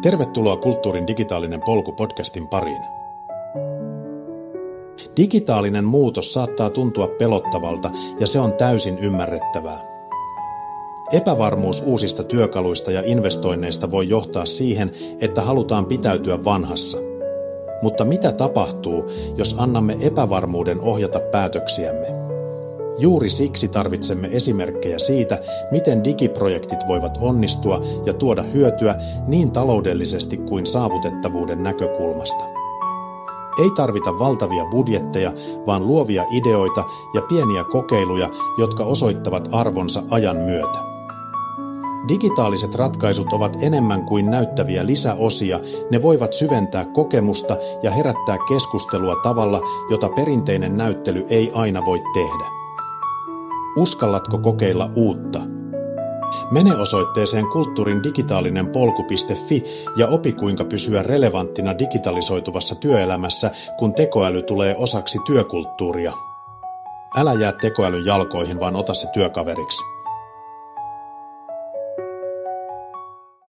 Tervetuloa Kulttuurin digitaalinen polku podcastin pariin. Digitaalinen muutos saattaa tuntua pelottavalta ja se on täysin ymmärrettävää. Epävarmuus uusista työkaluista ja investoinneista voi johtaa siihen, että halutaan pitäytyä vanhassa. Mutta mitä tapahtuu, jos annamme epävarmuuden ohjata päätöksiämme? Juuri siksi tarvitsemme esimerkkejä siitä, miten digiprojektit voivat onnistua ja tuoda hyötyä niin taloudellisesti kuin saavutettavuuden näkökulmasta. Ei tarvita valtavia budjetteja, vaan luovia ideoita ja pieniä kokeiluja, jotka osoittavat arvonsa ajan myötä. Digitaaliset ratkaisut ovat enemmän kuin näyttäviä lisäosia, ne voivat syventää kokemusta ja herättää keskustelua tavalla, jota perinteinen näyttely ei aina voi tehdä. Uskallatko kokeilla uutta? Mene osoitteeseen kulttuurindigitaalinenpolku.fi ja opi kuinka pysyä relevanttina digitalisoituvassa työelämässä, kun tekoäly tulee osaksi työkulttuuria. Älä jää tekoälyn jalkoihin, vaan ota se työkaveriksi.